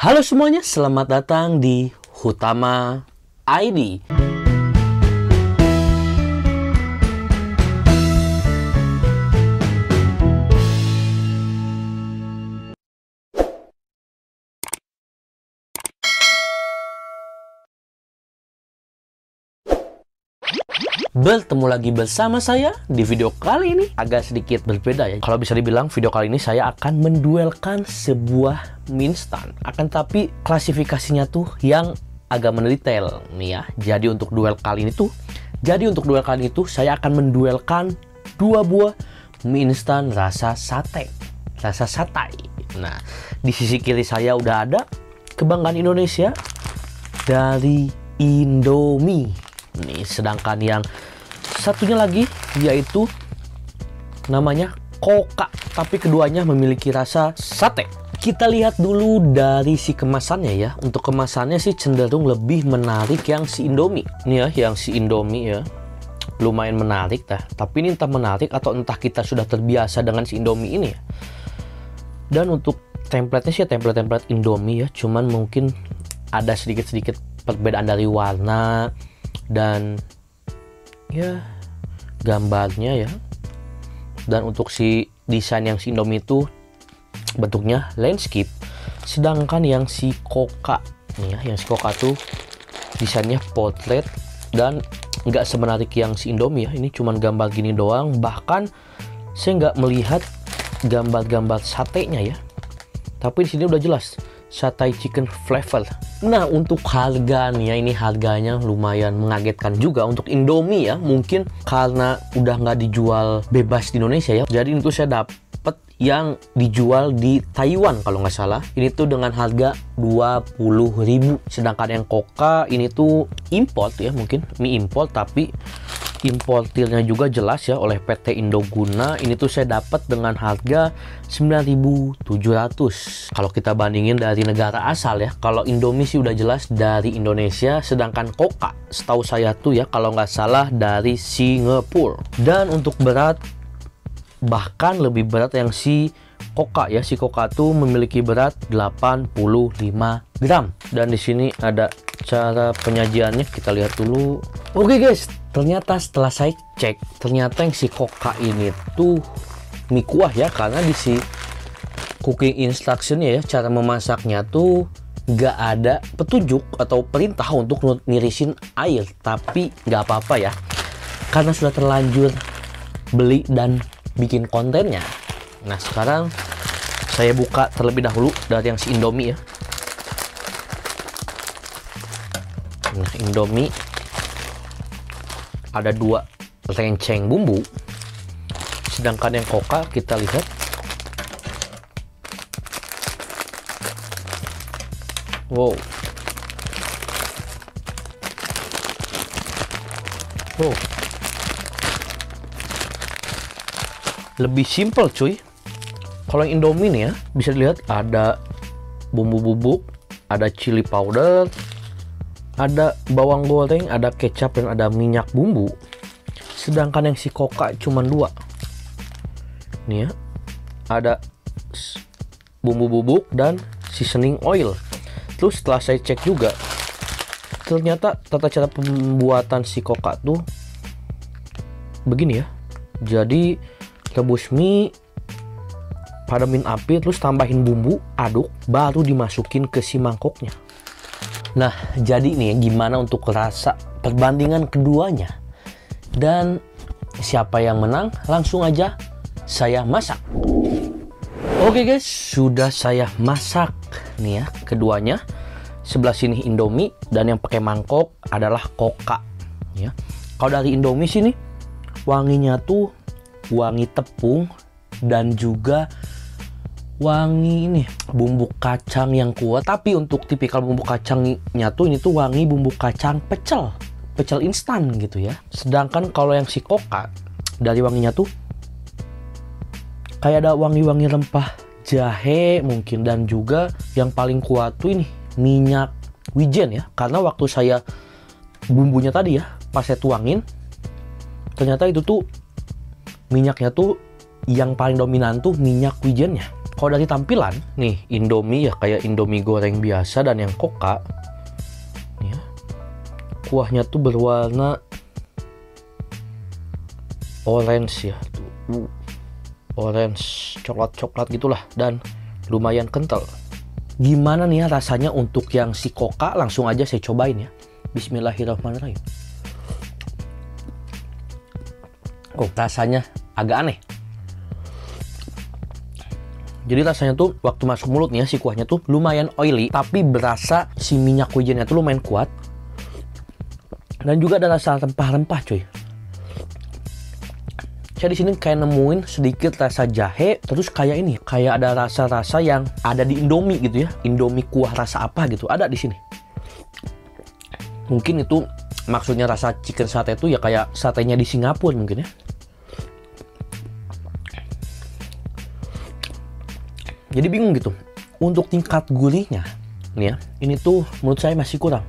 Halo semuanya, selamat datang di Hutama ID. Bertemu lagi bersama saya di video kali ini agak sedikit berbeda ya. Kalau bisa dibilang video kali ini saya akan menduelkan sebuah mie instan. Akan tapi klasifikasinya tuh yang agak mendetail nih ya. Jadi untuk duel kali itu saya akan menduelkan dua buah mie instan rasa sate. Rasa satai. Nah, di sisi kiri saya udah ada kebanggaan Indonesia dari Indomie. Nih, sedangkan yang satunya lagi yaitu namanya Koka, tapi keduanya memiliki rasa sate. Kita lihat dulu dari si kemasannya ya. Untuk kemasannya sih cenderung lebih menarik yang si Indomie. Nih ya, yang si Indomie ya. Lumayan menarik dah. Tapi ini entah menarik atau entah kita sudah terbiasa dengan si Indomie ini ya. Dan untuk template-nya sih template Indomie ya. Cuman mungkin ada sedikit-sedikit perbedaan dari warna dan ya gambarnya ya. Dan untuk si desain yang si Indomie itu bentuknya landscape, sedangkan yang si Koka nih ya, yang si Koka tuh desainnya portrait dan nggak semenarik yang si Indomie ya. Ini cuman gambar gini doang, bahkan saya nggak melihat gambar-gambar satenya ya. Tapi di sini udah jelas satay chicken flavor. Nah, untuk harga nih ya, ini harganya lumayan mengagetkan juga untuk Indomie ya. Mungkin karena udah nggak dijual bebas di Indonesia ya. Jadi itu saya dapat yang dijual di Taiwan kalau nggak salah. Ini tuh dengan harga 20.000. Sedangkan yang Koka ini tuh import ya, mungkin mie import, tapi importirnya juga jelas ya oleh PT Indoguna. Ini tuh saya dapat dengan harga 9.700. Kalau kita bandingin dari negara asal ya, kalau Indomie sih udah jelas dari Indonesia, sedangkan Koka setahu saya tuh ya kalau nggak salah dari Singapura. Dan untuk berat, bahkan lebih berat yang si Koka ya. Si Koka tuh memiliki berat 85 gram. Dan di sini ada cara penyajiannya, kita lihat dulu. Oke guys, ternyata setelah saya cek, ternyata yang si Koka ini tuh mie kuah ya. Karena di si cooking instructionnya ya, cara memasaknya tuh nggak ada petunjuk atau perintah untuk nirisin air. Tapi nggak apa-apa ya, karena sudah terlanjur beli dan bikin kontennya. Nah, sekarang saya buka terlebih dahulu dari yang si Indomie ya. Nah, Indomie ada dua renceng bumbu, sedangkan yang Koka kita lihat wow, lebih simple cuy. Kalau yang Indomie nih ya, bisa dilihat ada bumbu bubuk, ada chili powder, ada bawang goreng, ada kecap, dan ada minyak bumbu. Sedangkan yang si Koka cuma dua. Nih ya, ada bumbu bubuk dan seasoning oil. Terus setelah saya cek juga, ternyata tata cara pembuatan si Koka tuh begini ya. Jadi rebus mie, padamin api, terus tambahin bumbu, aduk, baru dimasukin ke si mangkoknya. Nah, jadi nih gimana untuk rasa perbandingan keduanya. Dan siapa yang menang, langsung aja saya masak. Oke guys, sudah saya masak nih ya keduanya. Sebelah sini Indomie dan yang pakai mangkok adalah Koka ya. Kalau dari Indomie sini wanginya tuh wangi tepung dan juga wangi ini bumbu kacang yang kuat. Tapi untuk tipikal bumbu kacangnya tuh ini tuh wangi bumbu kacang pecel instan gitu ya. Sedangkan kalau yang si Koka dari wanginya tuh kayak ada wangi-wangi rempah jahe mungkin, dan juga yang paling kuat tuh ini minyak wijen ya. Karena waktu saya bumbunya tadi ya pas saya tuangin, ternyata itu tuh minyaknya tuh yang paling dominan tuh minyak wijennya. Kalau dari tampilan, nih Indomie ya kayak Indomie goreng biasa, dan yang Coca, nih ya, kuahnya tuh berwarna orange ya, tuh, orange coklat-coklat gitulah, dan lumayan kental. Gimana nih ya rasanya untuk yang si Coca? Langsung aja saya cobain ya. Bismillahirrahmanirrahim. Oh, rasanya agak aneh. Jadi rasanya tuh waktu masuk mulut nih ya, si kuahnya tuh lumayan oily, tapi berasa si minyak wijennya tuh lumayan kuat. Dan juga ada rasa rempah-rempah cuy. Saya di sini kayak nemuin sedikit rasa jahe, terus kayak ini, kayak ada rasa-rasa yang ada di Indomie gitu ya. Indomie kuah rasa apa gitu, ada di sini. Mungkin itu maksudnya rasa chicken sate itu ya kayak satenya di Singapura mungkin ya. Jadi bingung gitu. Untuk tingkat gurihnya, nih ya, ini tuh menurut saya masih kurang.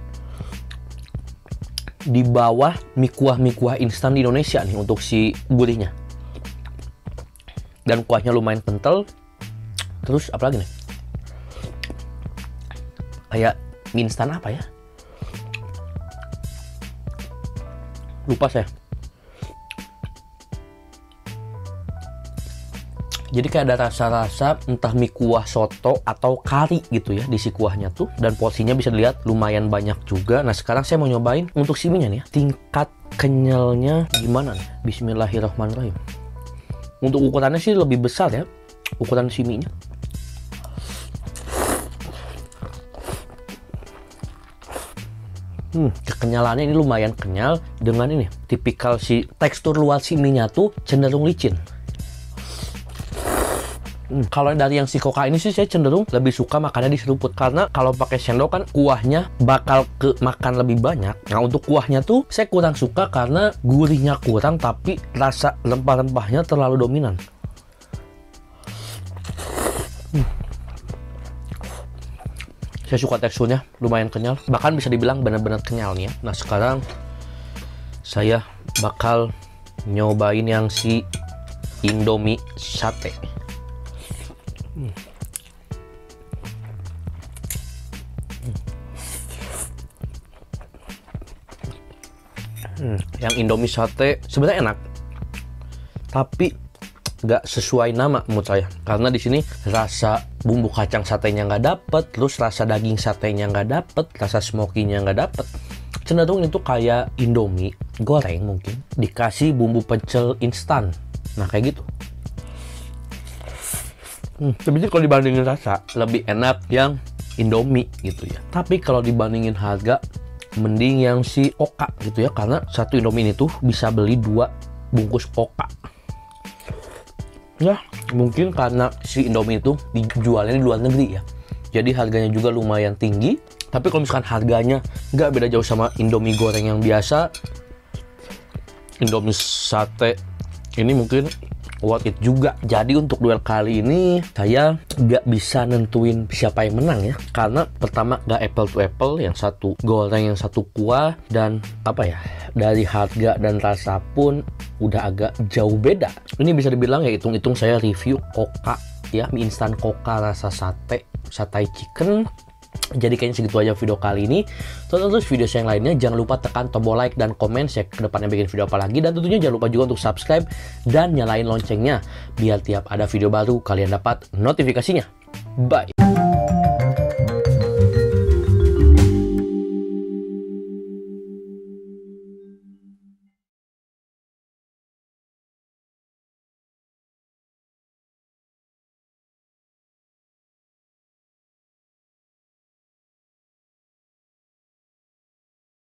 Di bawah mie kuah instan di Indonesia nih untuk si gurihnya. Dan kuahnya lumayan kental. Terus apalagi nih? Kayak mie instan apa ya? Lupa saya. Jadi kayak ada rasa-rasa entah mie kuah soto atau kari gitu ya di si kuahnya tuh. Dan porsinya bisa dilihat lumayan banyak juga. Nah sekarang saya mau nyobain untuk si mie-nya nih ya. Tingkat kenyalnya gimana nih? Bismillahirrahmanirrahim. Untuk ukurannya sih lebih besar ya, ukuran si mie-nya. Kekenyalannya ini lumayan kenyal. Dengan ini, tipikal si tekstur luar si mie-nya tuh cenderung licin. Kalau dari yang si Coca ini sih saya cenderung lebih suka makannya diseruput, karena kalau pakai sendok kan kuahnya bakal makan lebih banyak. Nah untuk kuahnya tuh saya kurang suka karena gurihnya kurang, tapi rasa rempah-rempahnya terlalu dominan. Saya suka teksturnya, lumayan kenyal, bahkan bisa dibilang benar-benar kenyal nih ya. Nah sekarang saya bakal nyobain yang si Indomie sate. Yang Indomie sate sebenarnya enak, tapi nggak sesuai nama menurut saya, karena di sini rasa bumbu kacang satenya nggak dapet, terus rasa daging satenya nggak dapet, rasa smokinya nggak dapet. Cenderung itu kayak Indomie goreng mungkin dikasih bumbu pecel instan. Nah kayak gitu. Sebenarnya kalau dibandingin rasa lebih enak yang Indomie gitu ya. Tapi kalau dibandingin harga, mending yang si Coca gitu ya, karena satu Indomie ini tuh bisa beli 2 bungkus Coca. Ya mungkin karena si Indomie itu dijualnya di luar negeri ya, jadi harganya juga lumayan tinggi. Tapi kalau misalkan harganya nggak beda jauh sama Indomie goreng yang biasa, Indomie sate ini mungkin worth it juga. Jadi untuk duel kali ini saya nggak bisa nentuin siapa yang menang ya, karena pertama nggak apple to apple, yang satu goreng yang satu kuah, dan apa ya, dari harga dan rasa pun udah agak jauh beda. Ini bisa dibilang ya hitung-hitung saya review Coca ya, mie instan Coca rasa sate, satay chicken. Jadi kayaknya segitu aja video kali ini. Terus video saya yang lainnya jangan lupa tekan tombol like dan komen saya ke depannya bikin video apa lagi, dan tentunya jangan lupa juga untuk subscribe dan nyalain loncengnya biar tiap ada video baru kalian dapat notifikasinya. Bye.